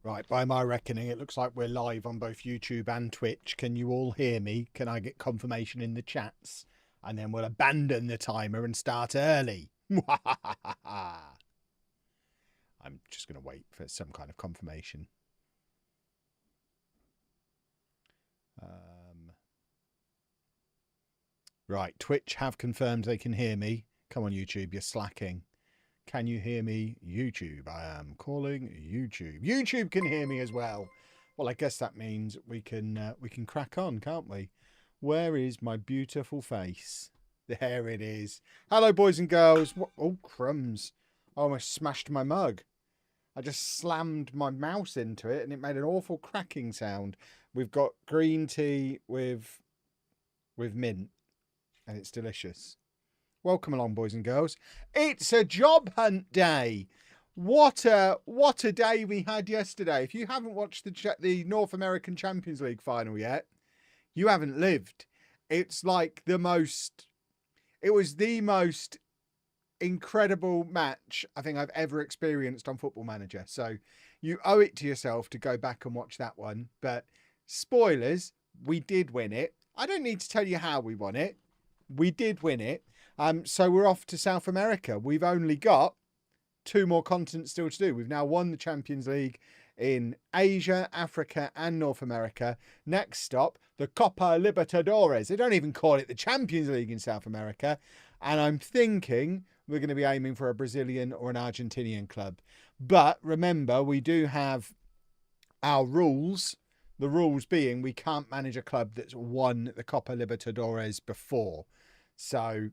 Right, by my reckoning, it looks like we're live on both YouTube and Twitch. Can you all hear me? Can I get confirmation in the chats? And then we'll abandon the timer and start early. I'm just going to wait for some kind of confirmation. Right, Twitch have confirmed they can hear me. Come on, YouTube, you're slacking. Can you hear me? YouTube. I am calling YouTube. YouTube can hear me as well. Well, I guess that means we can crack on, can't we? Where is my beautiful face? There it is. Hello, boys and girls. Oh, crumbs. I almost smashed my mug. I just slammed my mouse into it and it made an awful cracking sound. We've got green tea with mint and it's delicious. Welcome along, boys and girls. It's a job hunt day. What a day we had yesterday. If you haven't watched the North American Champions League final yet, you haven't lived. It's like it was the most incredible match I think I've ever experienced on Football Manager. So you owe it to yourself to go back and watch that one. But spoilers, we did win it. I don't need to tell you how we won it. We did win it. So we're off to South America. We've only got 2 more continents still to do. We've now won the Champions League in Asia, Africa, and North America. Next stop, the Copa Libertadores. They don't even call it the Champions League in South America. And I'm thinking we're going to be aiming for a Brazilian or an Argentinian club. But remember, we do have our rules. The rules being we can't manage a club that's won the Copa Libertadores before. So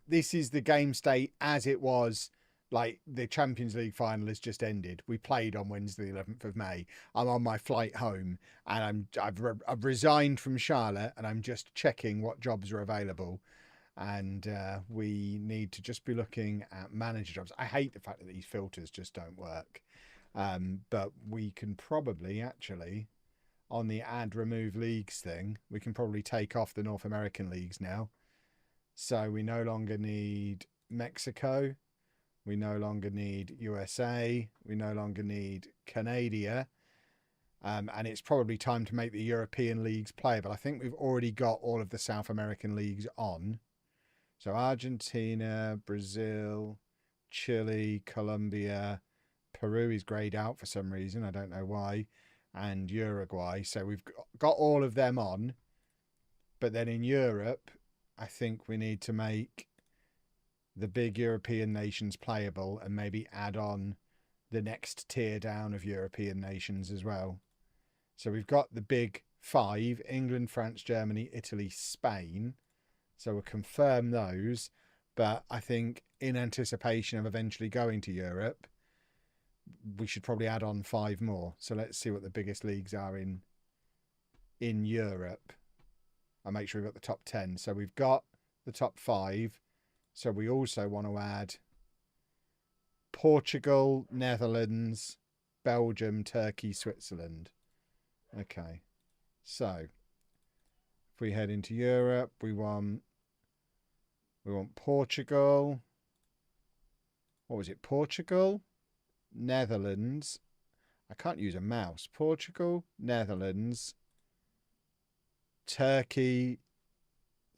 this is the game state as it was, like the Champions League final has just ended. We played on Wednesday, the 11th of May. I'm on my flight home and I've resigned from Charlotte and I'm just checking what jobs are available. And we need to just be looking at manager jobs. I hate the fact that these filters just don't work. But we can probably actually, on the add remove leagues thing, we can probably take off the North American leagues now. So we no longer need Mexico. We no longer need USA. We no longer need Canada. And it's probably time to make the European leagues playable. I think we've already got all of the South American leagues on. So Argentina, Brazil, Chile, Colombia, Peru is greyed out for some reason. I don't know why. And Uruguay. So we've got all of them on. But then in Europe, I think we need to make the big European nations playable and maybe add on the next tier down of European nations as well. So we've got the big 5, England, France, Germany, Italy, Spain. So we'll confirm those. But I think in anticipation of eventually going to Europe, we should probably add on 5 more. So let's see what the biggest leagues are in Europe. I'll make sure we've got the top 10. So we've got the top 5. So we also want to add Portugal, Netherlands, Belgium, Turkey, Switzerland. Okay. So if we head into Europe, we want Portugal. What was it? Portugal, Netherlands. I can't use a mouse. Portugal, Netherlands, Turkey,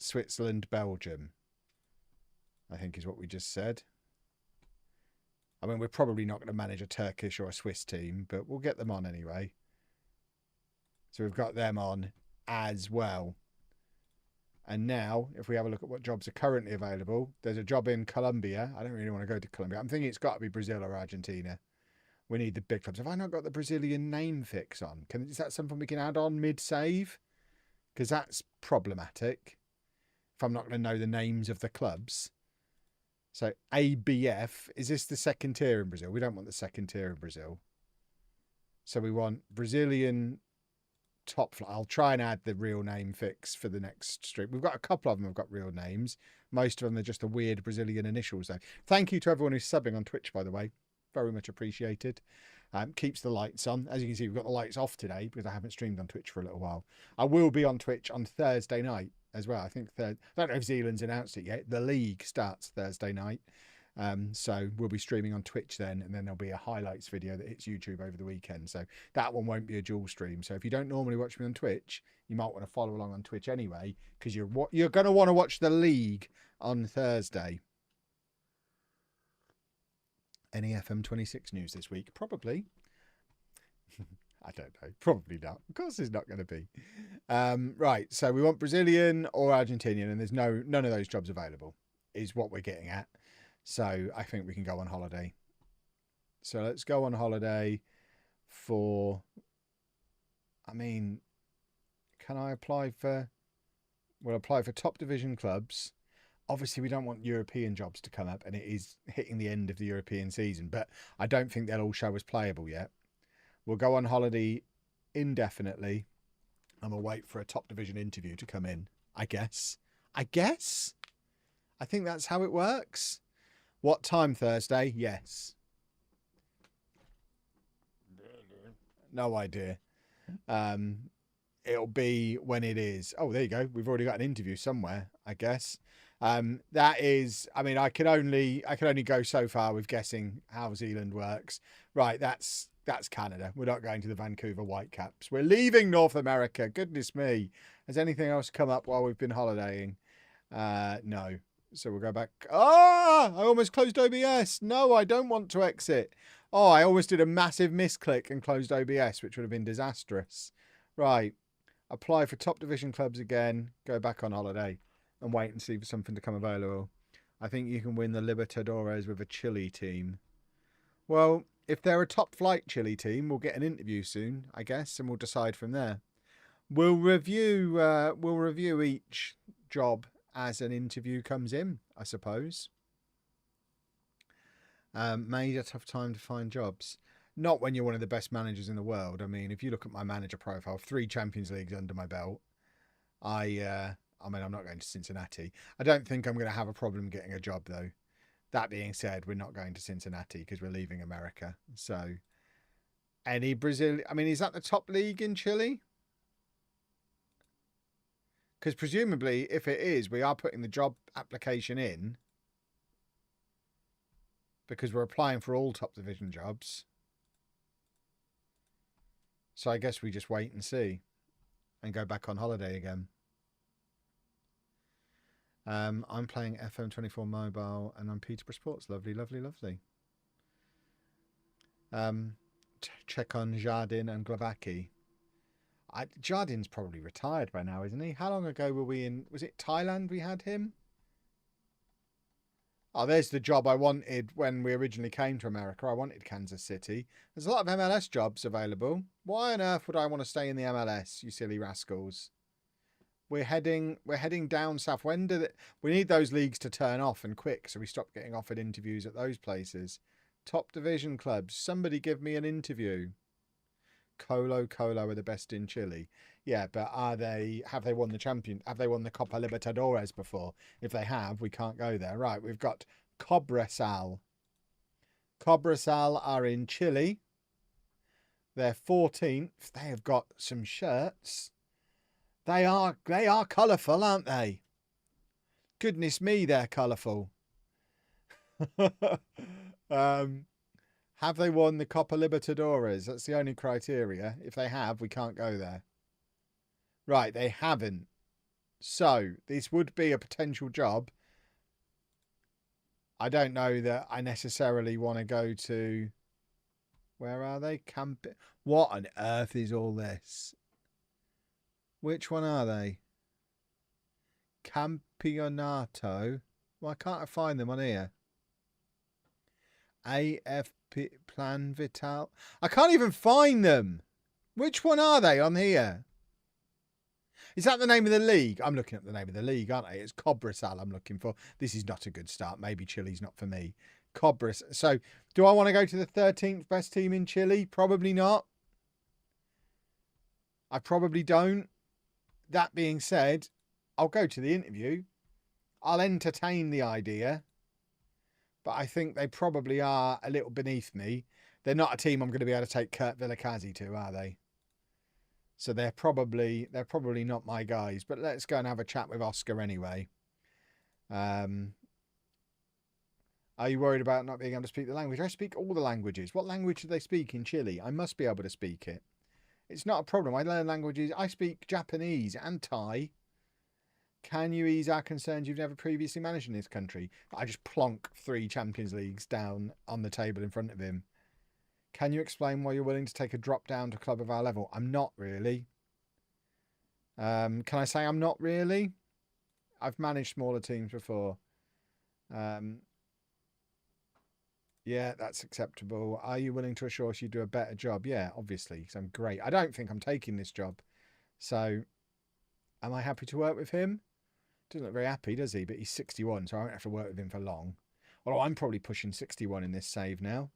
Switzerland, Belgium, I think is what we just said. I mean, we're probably not going to manage a Turkish or a Swiss team, but we'll get them on anyway. So we've got them on as well. And now, if we have a look at what jobs are currently available, there's a job in Colombia. I don't really want to go to Colombia. I'm thinking it's got to be Brazil or Argentina. We need the big clubs. Have I not got the Brazilian name fix on? Is that something we can add on mid-save? Because that's problematic if I'm not going to know the names of the clubs. So ABF, is this the second tier in Brazil? We don't want the second tier in Brazil. So we want Brazilian top flight. I'll try and add the real name fix for the next stream. We've got a couple of them have got real names. Most of them are just the weird Brazilian initials though. Thank you to everyone who's subbing on Twitch, by the way. Very much appreciated. Keeps the lights on. As you can see, we've got the lights off today because I haven't streamed on Twitch for a little while. I will be on Twitch on Thursday night as well. I think I don't know if Zealand's announced it yet. The league starts Thursday night. So we'll be streaming on Twitch then, and then there'll be a highlights video that hits YouTube over the weekend. So that one won't be a dual stream. So if you don't normally watch me on Twitch, you might want to follow along on Twitch anyway, because you're going to want to watch the league on Thursday. Any FM26 news this week? Probably. I don't know. Probably not. Of course there's not going to be. Right. So we want Brazilian or Argentinian, and there's none of those jobs available, is what we're getting at. So I think we can go on holiday. So let's go on holiday for, I mean, can I apply for, we'll apply for top division clubs. Obviously, we don't want European jobs to come up, and it is hitting the end of the European season, but I don't think they'll all show us playable yet. We'll go on holiday indefinitely, and we'll wait for a top division interview to come in, I guess. I think that's how it works. What time Thursday? Yes. No idea. It'll be when it is. Oh, there you go. We've already got an interview somewhere, I guess. That is, I mean, I can only go so far with guessing how Zealand works. Right, that's Canada. We're not going to the Vancouver Whitecaps. We're leaving North America. Goodness me. Has anything else come up while we've been holidaying? No. So we'll go back. Ah, I almost closed OBS. No, I don't want to exit. Oh, I almost did a massive misclick and closed OBS, which would have been disastrous. Right. Apply for top division clubs again. Go back on holiday and wait and see for something to come available. I think you can win the Libertadores with a Chile team. Well, if they're a top flight Chile team, we'll get an interview soon, I guess, and we'll decide from there. We'll review each job as an interview comes in, I suppose. Made a tough time to find jobs. Not when you're one of the best managers in the world. I mean, if you look at my manager profile, 3 Champions Leagues under my belt. I mean, I'm not going to Cincinnati. I don't think I'm going to have a problem getting a job, though. That being said, we're not going to Cincinnati because we're leaving America. So, any Brazil... I mean, is that the top league in Chile? Because presumably, if it is, we are putting the job application in because we're applying for all top division jobs. So I guess we just wait and see and go back on holiday again. I'm playing FM24 Mobile and I'm Peterborough Sports. Lovely, lovely, lovely. Check on Jardin and Glavaki. Jardin's probably retired by now, isn't he? How long ago were we in... Was it Thailand we had him? Oh, there's the job I wanted when we originally came to America. I wanted Kansas City. There's a lot of MLS jobs available. Why on earth would I want to stay in the MLS, you silly rascals? We're heading down south. When do we need those leagues to turn off and quick so we stop getting offered interviews at those places? Top division clubs. Somebody give me an interview. Colo are the best in Chile. Yeah, but have they won the Copa Libertadores before? If they have, we can't go there. Right, we've got Cobresal. Cobresal are in Chile. They're 14th. They have got some shirts. They are colourful, aren't they? Goodness me, they're colourful. Have they won the Copa Libertadores? That's the only criteria. If they have, we can't go there. Right, they haven't. So, this would be a potential job. I don't know that I necessarily want to go to... Where are they? What on earth is all this? Which one are they? Campeonato. Why can't I find them on here? AFP Plan Vital. I can't even find them. Which one are they on here? Is that the name of the league? I'm looking at the name of the league, aren't I? It's Cobresal I'm looking for. This is not a good start. Maybe Chile's not for me. Cobresal. So, do I want to go to the 13th best team in Chile? Probably not. I probably don't. That being said, I'll go to the interview. I'll entertain the idea. But I think they probably are a little beneath me. They're not a team I'm going to be able to take Kurt Villakazi to, are they? So they're probably not my guys. But let's go and have a chat with Oscar anyway. Are you worried about not being able to speak the language? I speak all the languages. What language do they speak in Chile? I must be able to speak it. It's not a problem. I learn languages. I speak Japanese and Thai. Can you ease our concerns you've never previously managed in this country? I just plonk 3 Champions Leagues down on the table in front of him. Can you explain why you're willing to take a drop down to a club of our level? I'm not really. Can I say I'm not really? I've managed smaller teams before. Yeah, that's acceptable. Are you willing to assure us you do a better job? Yeah, obviously, because I'm great. I don't think I'm taking this job. So, am I happy to work with him? Doesn't look very happy, does he? But he's 61, so I won't have to work with him for long. Although I'm probably pushing 61 in this save now.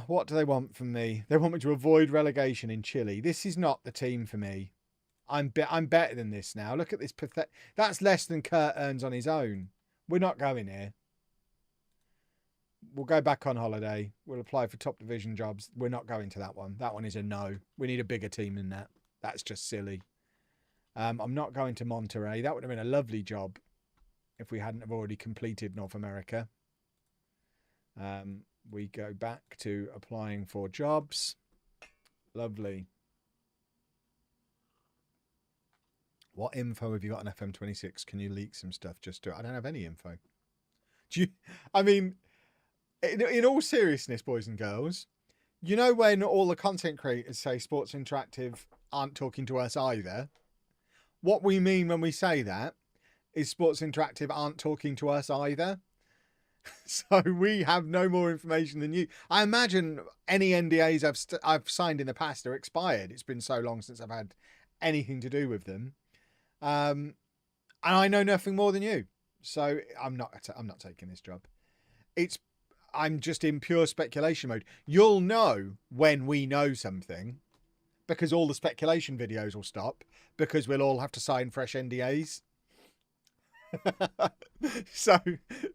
What do they want from me? They want me to avoid relegation in Chile. This is not the team for me. I'm better than this now. Look at this pathetic. That's less than Kurt earns on his own. We're not going here. We'll go back on holiday. We'll apply for top division jobs. We're not going to that one. That one is a no. We need a bigger team than that. That's just silly. I'm not going to Monterrey. That would have been a lovely job if we hadn't have already completed North America. We go back to applying for jobs. Lovely. What info have you got on FM26? Can you leak some stuff? Just do it. I don't have any info. Do you? I mean, in all seriousness, boys and girls, you know when all the content creators say Sports Interactive aren't talking to us either? What we mean when we say that is Sports Interactive aren't talking to us either. So we have no more information than you. I imagine any NDAs I've signed in the past are expired. It's been so long since I've had anything to do with them. And I know nothing more than you. So I'm not taking this job. I'm just in pure speculation mode. You'll know when we know something because all the speculation videos will stop because we'll all have to sign fresh NDAs. So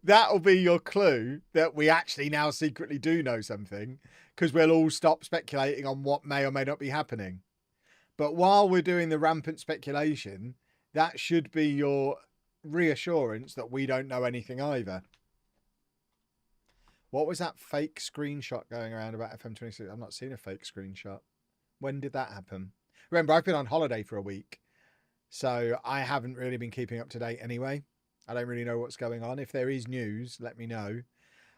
that'll be your clue that we actually now secretly do know something because we'll all stop speculating on what may or may not be happening. But while we're doing the rampant speculation, that should be your reassurance that we don't know anything either. What was that fake screenshot going around about FM26? I've not seen a fake screenshot. When did that happen? Remember, I've been on holiday for a week, so I haven't really been keeping up to date anyway. I don't really know what's going on. If there is news, let me know.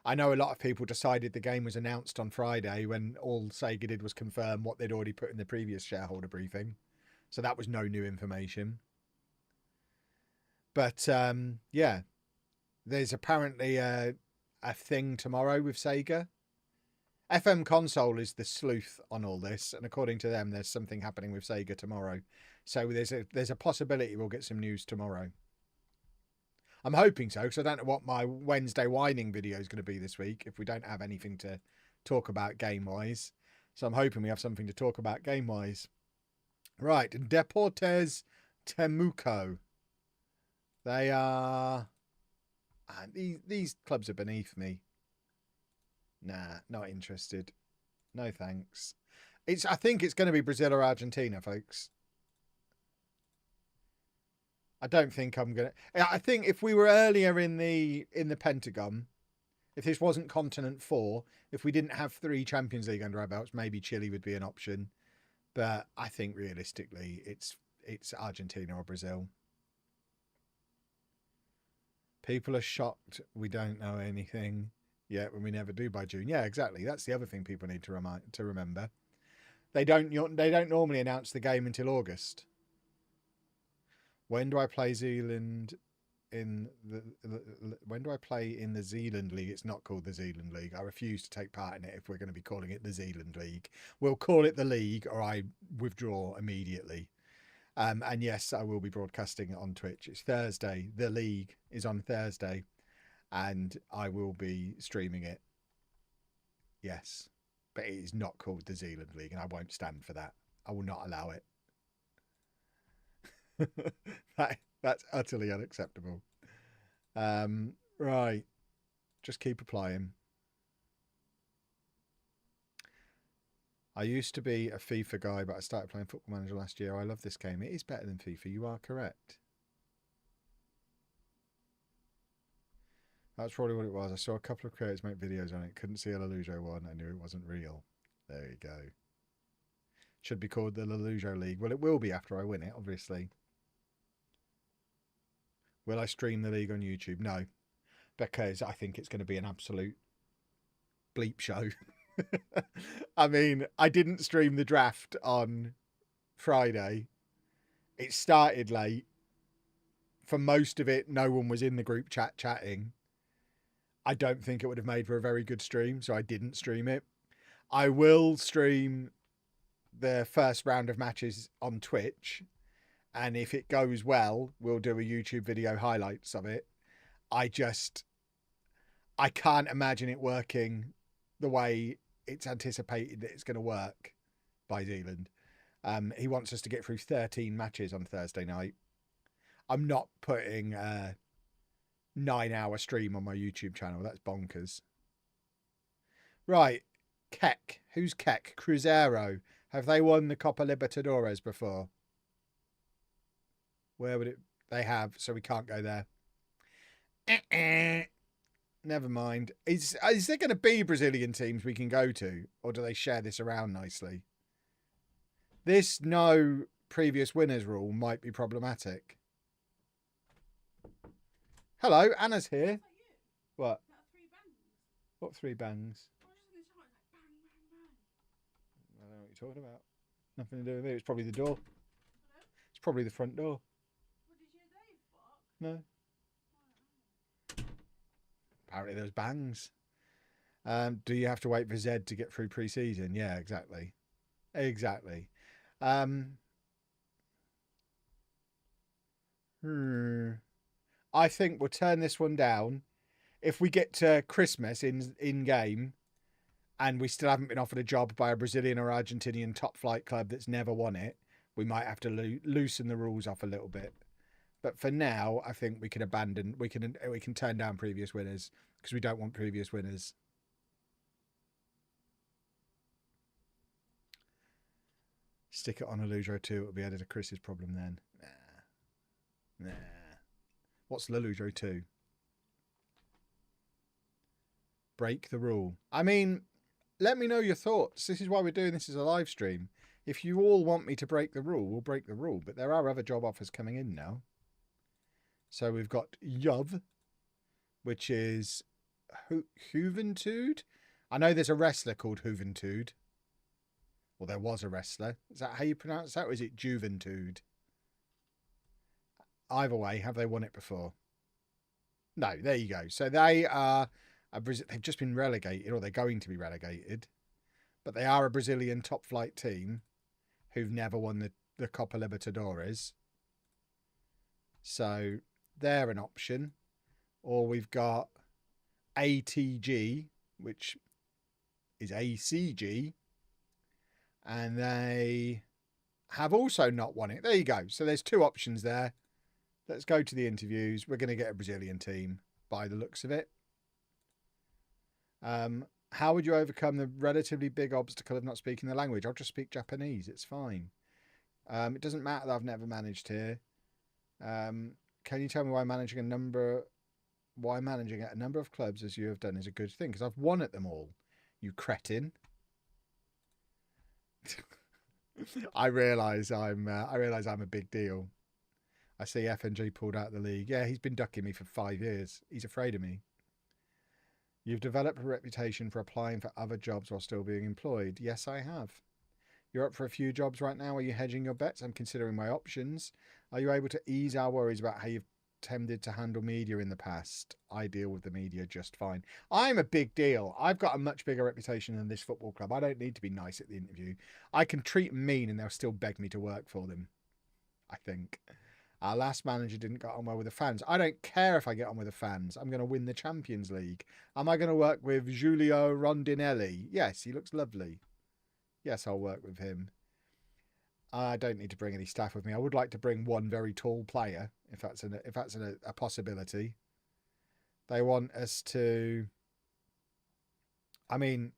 I know a lot of people decided the game was announced on Friday when all Sega did was confirm what they'd already put in the previous shareholder briefing. So that was no new information. But, yeah, there's apparently a thing tomorrow with Sega. FM Console is the sleuth on all this, and according to them, there's something happening with Sega tomorrow. So there's a possibility we'll get some news tomorrow. I'm hoping so, because I don't know what my Wednesday whining video is going to be this week if we don't have anything to talk about game-wise. So I'm hoping we have something to talk about game-wise. Right, Deportes Temuco. They are... These clubs are beneath me. Nah, not interested. No thanks. I think it's going to be Brazil or Argentina, folks. I don't think I'm going to... I think if we were earlier in the Pentagon, if this wasn't Continent 4, if we didn't have 3 Champions League under our belts, maybe Chile would be an option. But I think realistically, it's Argentina or Brazil. People are shocked we don't know anything yet when we never do by June. Yeah, exactly. That's the other thing people need to remember. They don't normally announce the game until August. When do I play Zealand when do I play in the Zealand League? It's not called the Zealand League. I refuse to take part in it if we're going to be calling it the Zealand League. We'll call it the League or I withdraw immediately. And yes, I will be broadcasting it on Twitch. It's Thursday. The League is on Thursday. And I will be streaming it. Yes. But it is not called the Zealand League, and I won't stand for that. I will not allow it. That's utterly unacceptable. Right. Just keep applying. I used to be a FIFA guy, but I started playing Football Manager last year. I love this game. It is better than FIFA. You are correct. That's probably what it was. I saw a couple of creators make videos on it. Couldn't see a LOLLUJO one. I knew it wasn't real. There you go. Should be called the LOLLUJO League. Well, it will be after I win it, obviously. Will I stream the league on YouTube? No. Because I think it's going to be an absolute bleep show. I mean, I didn't stream the draft on Friday. It started late. For most of it, no one was in the group chat chatting. I don't think it would have made for a very good stream, so I didn't stream it. I will stream the first round of matches on Twitch, and if it goes well, we'll do a YouTube video highlights of it. I can't imagine it working the way it's anticipated that it's going to work by Zealand. He wants us to get through 13 matches on Thursday night. I'm not putting a 9-hour stream on my YouTube channel. That's bonkers. Right. Keck. Who's Keck? Cruzeiro. Have they won the Copa Libertadores before? Where would it... They have, so we can't go there. Never mind. Is there going to be Brazilian teams we can go to? Or do they share this around nicely? This no previous winners rule might be problematic. Hello, Anna's here. What? What 3 bangs? I don't know what you're talking about. Nothing to do with me. It's probably the door. It's probably the front door. No. Apparently there's bangs. Do you have to wait for Zed to get through pre-season? Yeah, exactly. Exactly. I think we'll turn this one down. If we get to Christmas in game and we still haven't been offered a job by a Brazilian or Argentinian top flight club that's never won it, we might have to loosen the rules off a little bit. But for now, I think we can abandon. We can turn down previous winners because we don't want previous winners. Stick it on LOLLUJO 2. It'll be added to Chris's problem then. Nah. What's LOLLUJO 2? Break the rule. I mean, let me know your thoughts. This is why we're doing this as a live stream. If you all want me to break the rule, we'll break the rule. But there are other job offers coming in now. So we've got Juve, which is Juventude. I know there's a wrestler called Juventude. Well, there was a wrestler. Is that how you pronounce that? Or is it Juventude? Either way, have they won it before? No, there you go. So they are, they've just been relegated, or they're going to be relegated. But they are a Brazilian top flight team who've never won the Copa Libertadores. So they're an option. Or we've got ATG, which is ACG. And they have also not won it. There you go. So there's 2 options there. Let's go to the interviews. We're going to get a Brazilian team by the looks of it. How would you overcome the relatively big obstacle of not speaking the language? I'll just speak Japanese. It's fine. It doesn't matter that I've never managed here. Can you tell me why managing at a number of clubs as you have done is a good thing? Because I've won at them all, you cretin. I realise I'm a big deal. I see FNG pulled out of the league. Yeah, he's been ducking me for 5 years. He's afraid of me. You've developed a reputation for applying for other jobs while still being employed. Yes, I have. You're up for a few jobs right now. Are you hedging your bets? I'm considering my options. Are you able to ease our worries about how you've tended to handle media in the past? I deal with the media just fine. I'm a big deal. I've got a much bigger reputation than this football club. I don't need to be nice at the interview. I can treat them mean and they'll still beg me to work for them, I think. Our last manager didn't get on well with the fans. I don't care if I get on with the fans. I'm going to win the Champions League. Am I going to work with Giulio Rondinelli? Yes, he looks lovely. Yes, I'll work with him. I don't need to bring any staff with me. I would like to bring one very tall player, if that's a possibility. They want us to... I mean,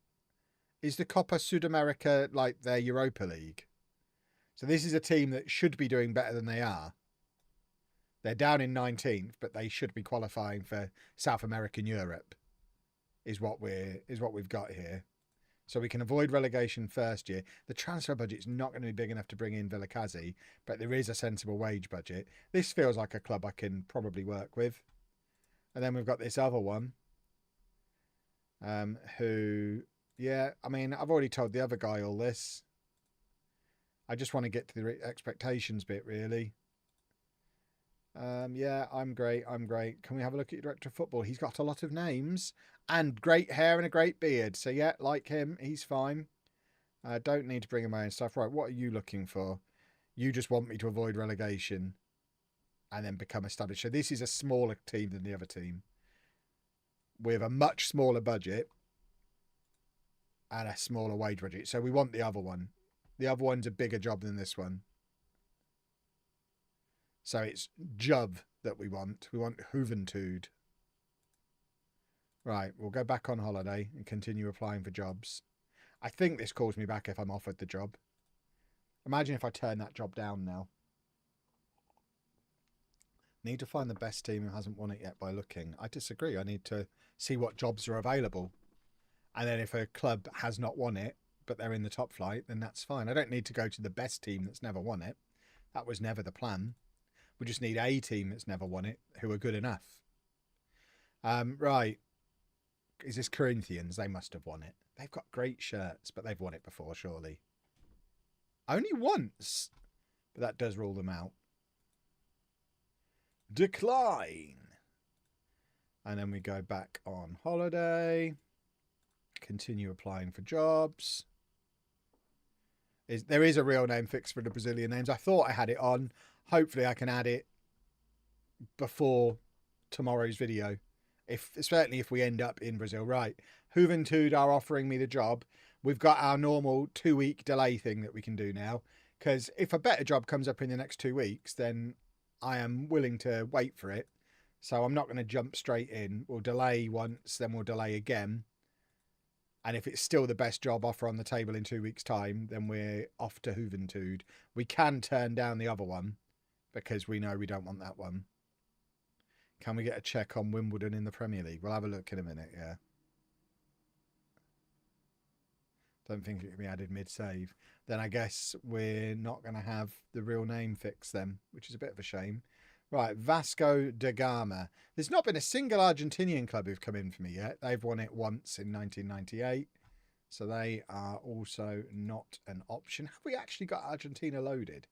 is the Copa Sudamerica like their Europa League? So this is a team that should be doing better than they are. They're down in 19th, but they should be qualifying for South American Europe, is what we've got here. So we can avoid relegation first year. The transfer budget's not going to be big enough to bring in Villakazi, but there is a sensible wage budget. This feels like a club I can probably work with. And then we've got this other one, who, yeah, I mean, I've already told the other guy all this. I just want to get to the expectations bit, really. Yeah, I'm great. Can we have a look at your director of football? He's got a lot of names and great hair and a great beard. So yeah, like him, he's fine. Don't need to bring in my own stuff. Right, what are you looking for? You just want me to avoid relegation and then become established. So this is a smaller team than the other team with a much smaller budget and a smaller wage budget. So we want the other one. The other one's a bigger job than this one. So it's Juv that we want. We want Juventud. Right, we'll go back on holiday and continue applying for jobs. I think this calls me back if I'm offered the job. Imagine if I turn that job down now. Need to find the best team who hasn't won it yet by looking. I disagree. I need to see what jobs are available. And then if a club has not won it, but they're in the top flight, then that's fine. I don't need to go to the best team that's never won it. That was never the plan. We just need a team that's never won it, who are good enough. Right. Is this Corinthians? They must have won it. They've got great shirts, but they've won it before, surely. Only once. But that does rule them out. Decline. And then we go back on holiday. Continue applying for jobs. There is a real name fix for the Brazilian names. I thought I had it on. Hopefully I can add it before tomorrow's video. Certainly if we end up in Brazil. Right. Juventud are offering me the job. We've got our normal 2-week delay thing that we can do now. Because if a better job comes up in the next 2 weeks, then I am willing to wait for it. So I'm not going to jump straight in. We'll delay once, then we'll delay again. And if it's still the best job offer on the table in 2 weeks' time, then we're off to Juventud. We can turn down the other one because we know we don't want that one. Can we get a check on Wimbledon in the Premier League? We'll have a look in a minute, yeah. Don't think it can be added mid-save. Then I guess we're not going to have the real name fix then, which is a bit of a shame. Right, Vasco da Gama. There's not been a single Argentinian club who've come in for me yet. They've won it once in 1998. So they are also not an option. Have we actually got Argentina loaded?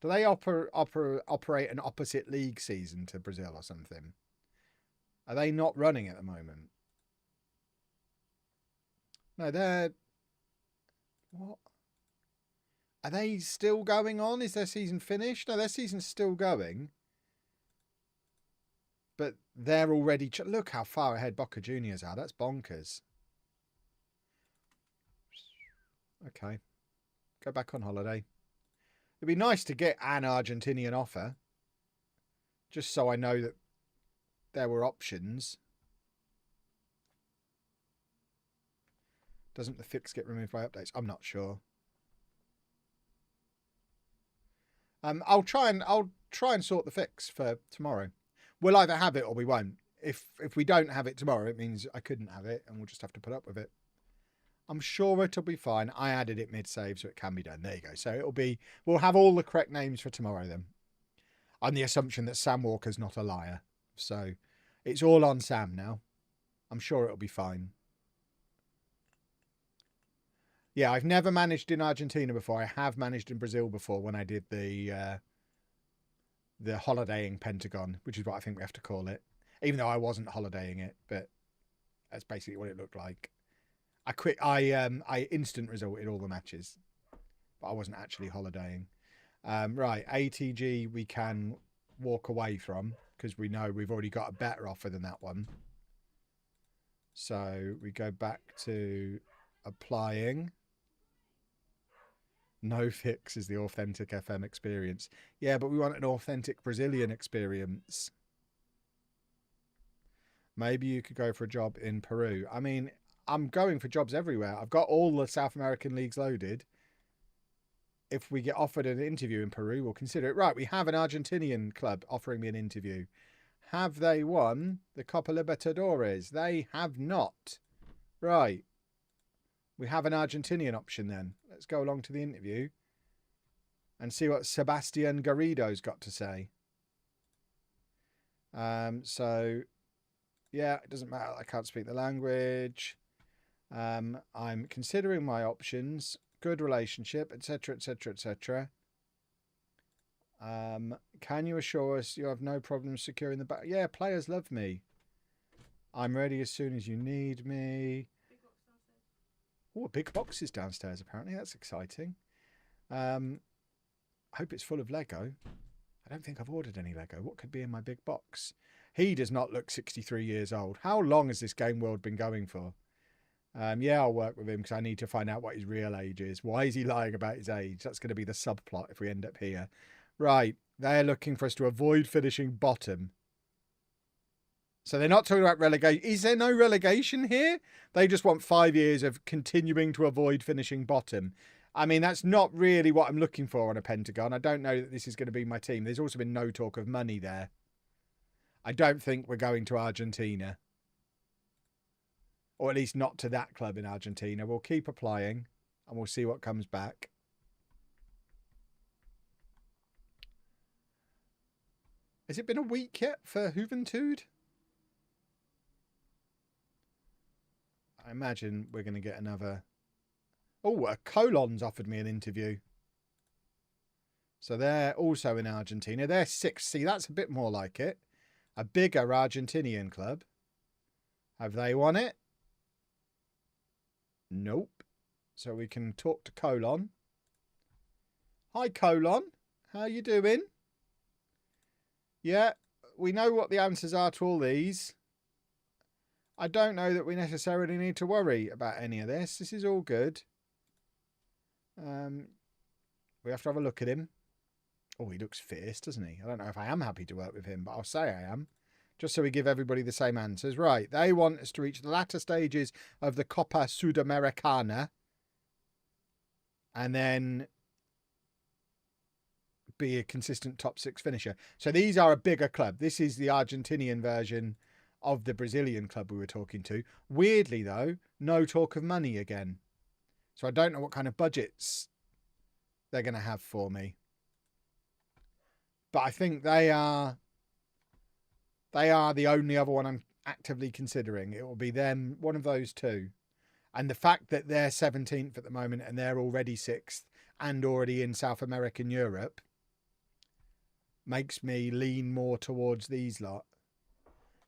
Do they operate an opposite league season to Brazil or something? Are they not running at the moment? No, they're... What? Are they still going on? Is their season finished? No, their season's still going. But they're already... Look how far ahead Boca Juniors are. That's bonkers. Okay. Go back on holiday. It'd be nice to get an Argentinian offer. Just so I know that there were options. Doesn't the fix get removed by updates? I'm not sure. I'll try and sort the fix for tomorrow. We'll either have it or we won't. If we don't have it tomorrow, it means I couldn't have it and we'll just have to put up with it. I'm sure it'll be fine. I added it mid-save, so it can be done. There you go. So it'll be... We'll have all the correct names for tomorrow then. On the assumption that Sam Walker's not a liar. So it's all on Sam now. I'm sure it'll be fine. Yeah, I've never managed in Argentina before. I have managed in Brazil before when I did the holidaying Pentagon, which is what I think we have to call it. Even though I wasn't holidaying it, but that's basically what it looked like. I instant resulted all the matches, but I wasn't actually holidaying. Right, ATG we can walk away from because we know we've already got a better offer than that one. So we go back to applying. No fix is the authentic FM experience. Yeah, but we want an authentic Brazilian experience. Maybe you could go for a job in Peru. I mean, I'm going for jobs everywhere. I've got all the South American leagues loaded. if we get offered an interview in Peru, we'll consider it. Right, we have an Argentinian club offering me an interview. Have they won the Copa Libertadores? They have not. Right. We have an Argentinian option then. Let's go along to the interview and see what Sebastian Garrido's got to say. So, yeah, it doesn't matter. I can't speak the language. I'm considering my options. Good relationship, etc., etc., etc. Can you assure us you have no problem securing the back? Yeah, players love me. I'm ready as soon as you need me. Oh, a big box is downstairs, apparently. That's exciting. I hope it's full of Lego. I don't think I've ordered any Lego. What could be in my big box? He does not look 63 years old. How long has this game world been going for? Yeah, I'll work with him because I need to find out what his real age is. Why is he lying about his age? That's going to be the subplot if we end up here. Right, they're looking for us to avoid finishing bottom. So they're not talking about relegation. Is there no relegation here? They just want 5 years of continuing to avoid finishing bottom. I mean, that's not really what I'm looking for on a Pentagon. I don't know that this is going to be my team. There's also been no talk of money there. I don't think we're going to Argentina. Or at least not to that club in Argentina. We'll keep applying and we'll see what comes back. Has it been a week yet for Juventud? I imagine we're going to get another... Oh, Colon's offered me an interview. So they're also in Argentina. They're 6th. See, that's a bit more like it. A bigger Argentinian club. Have they won it? Nope. So we can talk to Colon. Hi, Colon. How you doing? Yeah, we know what the answers are to all these. I don't know that we necessarily need to worry about any of this. This is all good. We have to have a look at him. Oh, he looks fierce, doesn't he? I don't know if I am happy to work with him, but I'll say I am. Just so we give everybody the same answers. Right, they want us to reach the latter stages of the Copa Sudamericana. And then be a consistent top 6 finisher. So these are a bigger club. This is the Argentinian version of the Brazilian club we were talking to. Weirdly, though, no talk of money again. So I don't know what kind of budgets they're going to have for me. But I think they are the only other one I'm actively considering. It will be them, one of those two. And the fact that they're 17th at the moment and they're already 6th and already in South America and Europe makes me lean more towards these lot.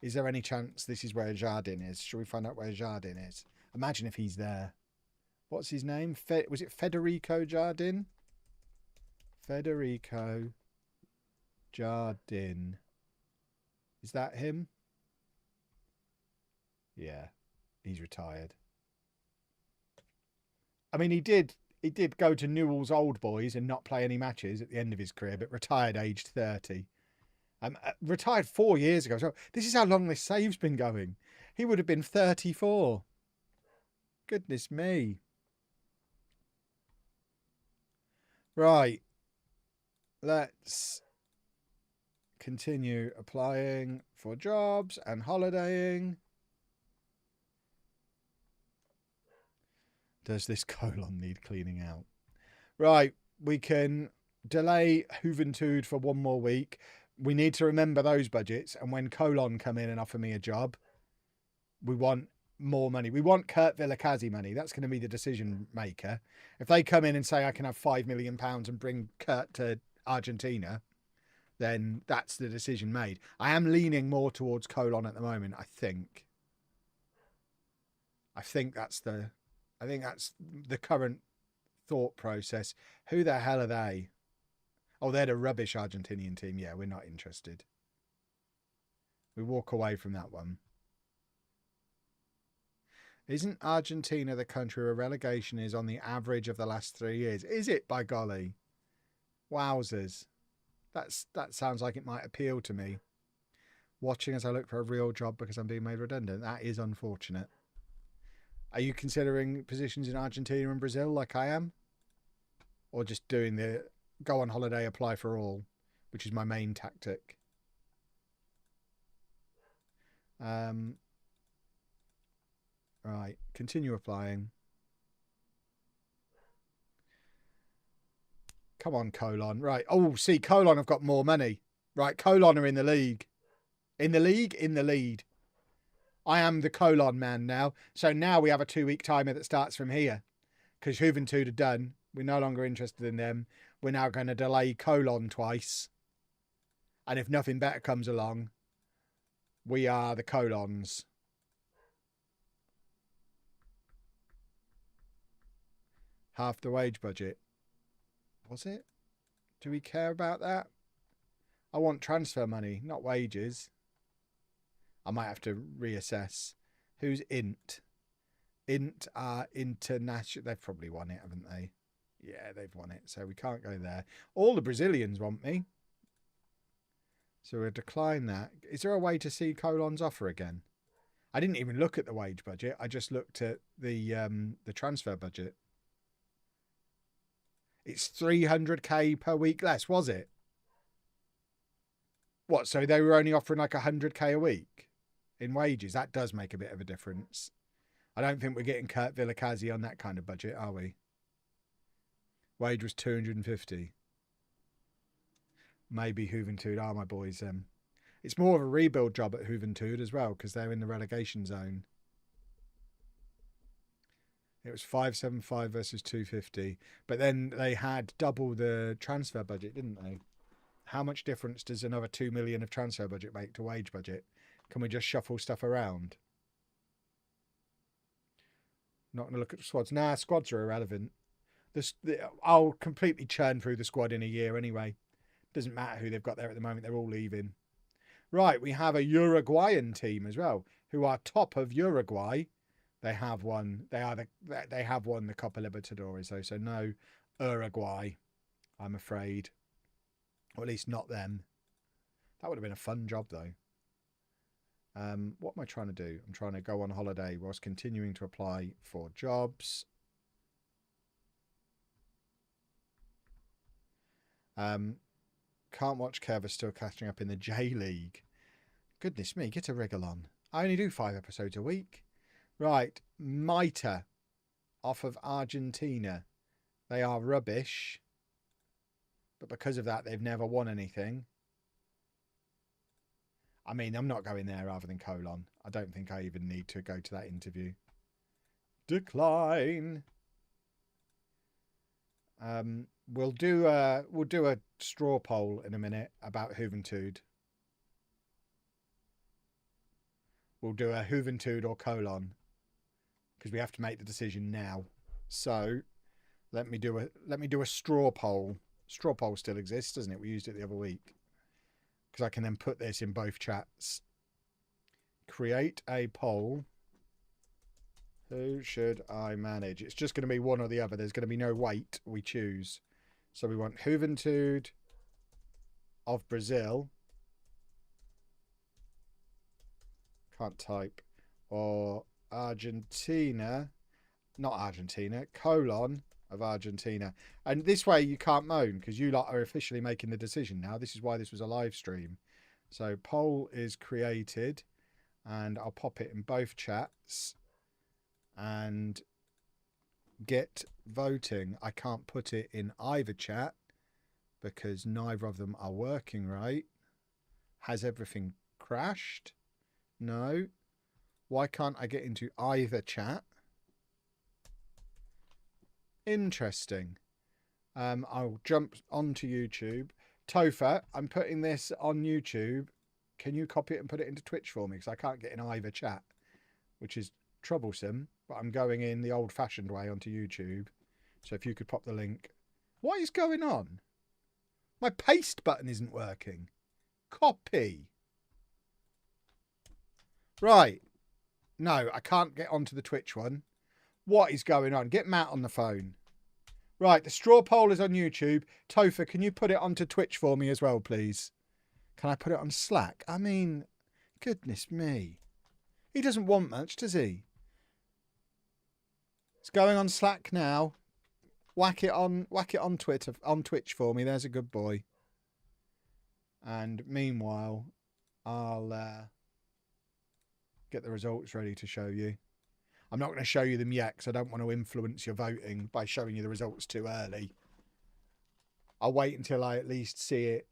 Is there any chance this is where Jardin is? Shall we find out where Jardin is? Imagine if he's there. What's his name? Was it Federico Jardin? Federico Jardin. Is that him? Yeah, he's retired. I mean, he did go to Newell's Old Boys and not play any matches at the end of his career, but retired aged 30. Retired 4 years ago. So this is how long this save's been going. He would have been 34. Goodness me. Right. Let's continue applying for jobs and holidaying. Does this colon need cleaning out? Right, we can delay Juventud for 1 more week. We need to remember those budgets. And when Colon come in and offer me a job, we want more money. We want Kurt Villacazzi money. That's going to be the decision maker. If they come in and say I can have £5 million and bring Kurt to Argentina, then that's the decision made. I am leaning more towards Colon at the moment, I think. I think that's the current thought process. Who the hell are they? Oh, they're the rubbish Argentinian team. Yeah, we're not interested. We walk away from that one. Isn't Argentina the country where relegation is on the average of the last 3 years? Is it, by golly? Wowzers. That sounds like it might appeal to me. Watching as I look for a real job because I'm being made redundant. That is unfortunate. Are you considering positions in Argentina and Brazil like I am? or just doing the go on holiday, apply for all, which is my main tactic. Right, continue applying. Come on, Colon. Right. Oh, see, Colon have got more money. Right, Colon are in the league. In the league, in the lead. I am the Colon man now. So now we have a 2-week timer that starts from here. Because Juventud are done. We're no longer interested in them. We're now going to delay Colon twice. And if nothing better comes along, we are the Colons. Half the wage budget. Was it? Do we care about that? I want transfer money, not wages. I might have to reassess. Who's Int? Int are international. They've probably won it, haven't they? Yeah, they've won it. So we can't go there. All the Brazilians want me. So we'll decline that. Is there a way to see Colon's offer again? I didn't even look at the wage budget. I just looked at the transfer budget. It's 300k per week less, was it? What, so they were only offering like 100k a week in wages? That does make a bit of a difference. I don't think we're getting Kurt Villacazzi on that kind of budget, are we? Wage was 250. Maybe Juventud are my boys. It's more of a rebuild job at Juventud as well because they're in the relegation zone. It was 575 versus 250. But then they had double the transfer budget, didn't they? How much difference does another 2 million of transfer budget make to wage budget? Can we just shuffle stuff around? Not going to look at squads. Nah, squads are irrelevant. I'll completely churn through the squad in a year anyway. Doesn't matter who they've got there at the moment. They're all leaving. Right, we have a Uruguayan team as well, who are top of Uruguay. They have won. They have won the Copa Libertadores though, so no Uruguay, I'm afraid, or at least not them. That would have been a fun job though. What am I trying to do? I'm trying to go on holiday whilst continuing to apply for jobs. Can't watch Kev, still catching up in the J League. Goodness me, get a wriggle on. I only do 5 episodes a week. Right, Maita off of Argentina. They are rubbish. But because of that, they've never won anything. I mean, I'm not going there rather than Colon. I don't think I even need to go to that interview. Decline. We'll do a straw poll in a minute about Juventud. We'll do a Juventud or Colon because we have to make the decision now. So let me do a straw poll. Straw poll still exists, doesn't it? We used it the other week because I can then put this in both chats. Create a poll. Who should I manage? It's just going to be one or the other. There's going to be no weight we choose. So we want Juventud of Brazil. Can't type. Or Argentina. Not Argentina. Colon of Argentina. And this way you can't moan because you lot are officially making the decision now. This is why this was a live stream. So poll is created. And I'll pop it in both chats. And get voting. I can't put it in either chat because neither of them are working right. Has everything crashed? No. Why can't I get into either chat? Interesting. I'll jump onto YouTube. Topher, I'm putting this on YouTube. Can you copy it and put it into Twitch for me? Because I can't get in either chat, which is troublesome. But I'm going in the old-fashioned way onto YouTube. So if you could pop the link. What is going on? My paste button isn't working. Copy. Right. No, I can't get onto the Twitch one. What is going on? Get Matt on the phone. Right, the straw poll is on YouTube. Topher, can you put it onto Twitch for me as well, please? Can I put it on Slack? I mean, goodness me. He doesn't want much, does he? It's going on Slack now. Whack it on Twitter, on Twitch for me. There's a good boy. And meanwhile, I'll get the results ready to show you. I'm not going to show you them yet because I don't want to influence your voting by showing you the results too early. I'll wait until I at least see it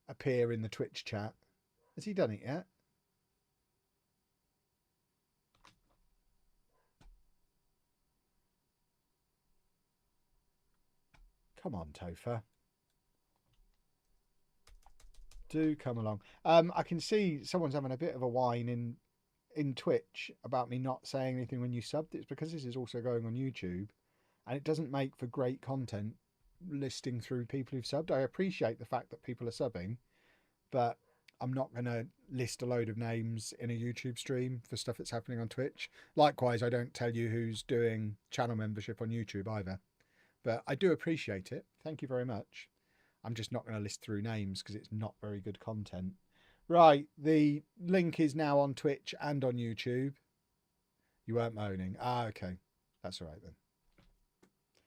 appear in the Twitch chat. Has he done it yet? Come on, Topher. Do come along. I can see someone's having a bit of a whine in Twitch about me not saying anything when you subbed. It's because this is also going on YouTube and it doesn't make for great content listing through people who've subbed. I appreciate the fact that people are subbing, but I'm not going to list a load of names in a YouTube stream for stuff that's happening on Twitch. Likewise, I don't tell you who's doing channel membership on YouTube either, but I do appreciate it. Thank you very much. I'm just not going to list through names because it's not very good content. Right, the link is now on Twitch and on YouTube. You weren't moaning. Ah, okay. That's all right then.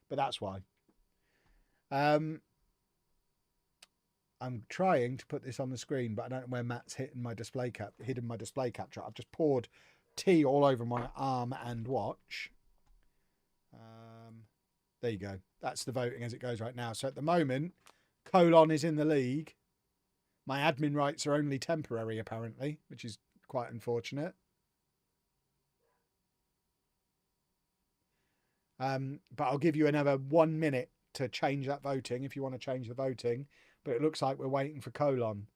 But that's why. I'm trying to put this on the screen, but I don't know where Matt's hidden my display capture. I've just poured tea all over my arm and watch. There you go. That's the voting as it goes right now. So at the moment, Colon is in the league. My admin rights are only temporary, apparently, which is quite unfortunate. But I'll give you another 1 minute to change that voting if you want to change the voting. But it looks like we're waiting for Colon,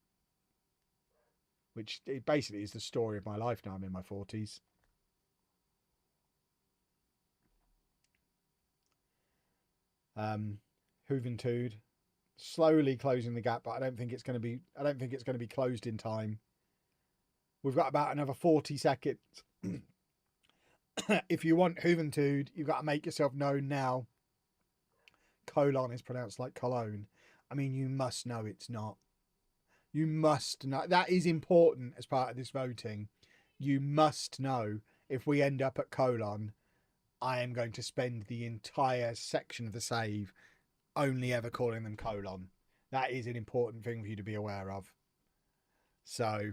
which it basically is the story of my life now. I'm in my 40s. Juventud slowly closing the gap, but I don't think it's going to be closed in time. We've got about another 40 seconds. If you want Juventud, you've got to make yourself known now. Colon is pronounced like Cologne. I mean, you must know it's not. You must know. That is important as part of this voting. You must know if we end up at Colon, I am going to spend the entire section of the save only ever calling them Colon. That is an important thing for you to be aware of. So,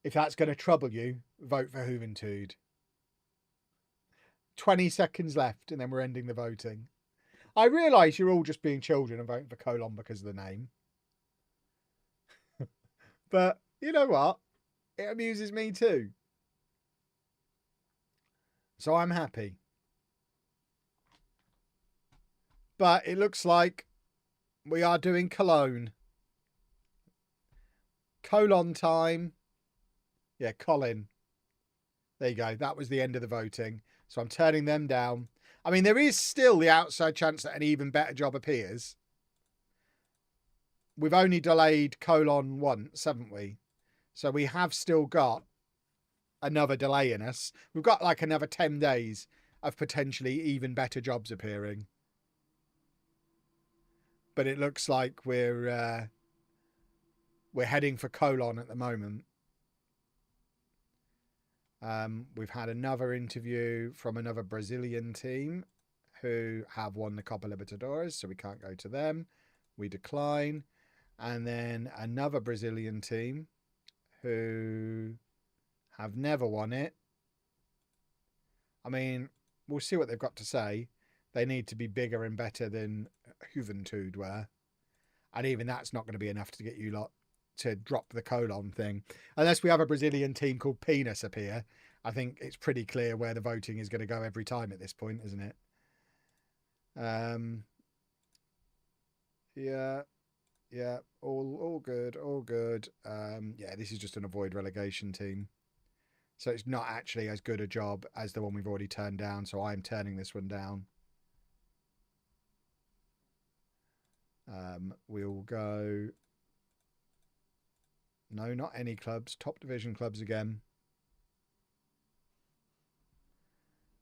if that's going to trouble you, vote for Juventud. 20 seconds left and then we're ending the voting. I realise you're all just being children and voting for Colon because of the name. But you know what? It amuses me too. So I'm happy. But it looks like we are doing Cologne. Colon time. Yeah, Colin. There you go. That was the end of the voting. So I'm turning them down. I mean, there is still the outside chance that an even better job appears. We've only delayed Colon once, haven't we? So we have still got another delay in us. We've got like another 10 days of potentially even better jobs appearing. But it looks like we're heading for Colon at the moment. We've had another interview from another Brazilian team who have won the Copa Libertadores, so we can't go to them. We decline. And then another Brazilian team who have never won it. I mean, we'll see what they've got to say. They need to be bigger and better than Juventud were. And even that's not going to be enough to get you lot to drop the Colon thing. Unless we have a Brazilian team called Penis appear. I think it's pretty clear where the voting is going to go every time at this point, isn't it? Yeah, all good, all good. Yeah, this is just an avoid relegation team. So it's not actually as good a job as the one we've already turned down. So I'm turning this one down. We'll go... No, not any clubs. Top division clubs again.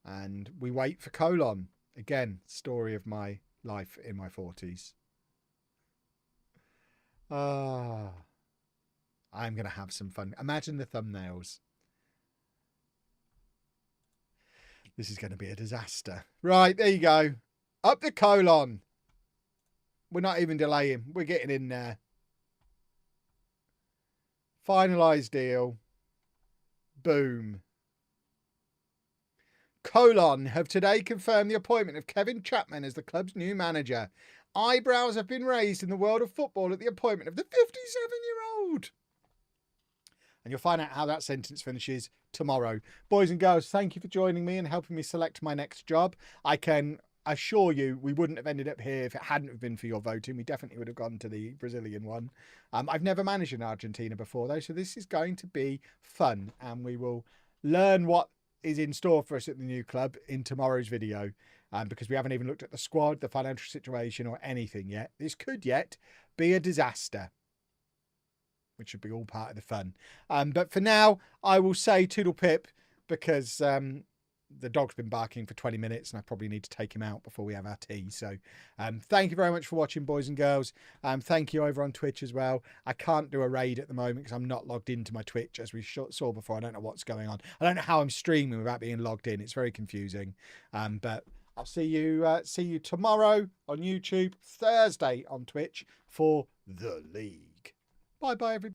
And we wait for Colon. Again, story of my life in my 40s. I'm going to have some fun. Imagine the thumbnails. This is going to be a disaster. Right, there you go. Up the colon. We're not even delaying. We're getting in there. Finalised deal. Boom. Colon have today confirmed the appointment of Kevin Chapman as the club's new manager. Eyebrows have been raised in the world of football at the appointment of the 57-year-old. And you'll find out how that sentence finishes tomorrow. Boys and girls, thank you for joining me and helping me select my next job. I can assure you we wouldn't have ended up here if it hadn't have been for your voting. We definitely would have gone to the Brazilian one. I've never managed in Argentina before, though, so this is going to be fun. And we will learn what is in store for us at the new club in tomorrow's video, because we haven't even looked at the squad, the financial situation, or anything yet. This could yet be a disaster, which should be all part of the fun. But for now, I will say toodle pip, because the dog's been barking for 20 minutes and I probably need to take him out before we have our tea. So thank you very much for watching, boys and girls. Thank you over on Twitch as well. I can't do a raid at the moment because I'm not logged into my Twitch, as we saw before. I don't know what's going on. I don't know how I'm streaming without being logged in. It's very confusing. But I'll see you tomorrow on YouTube, Thursday on Twitch for The League. Bye-bye, everybody.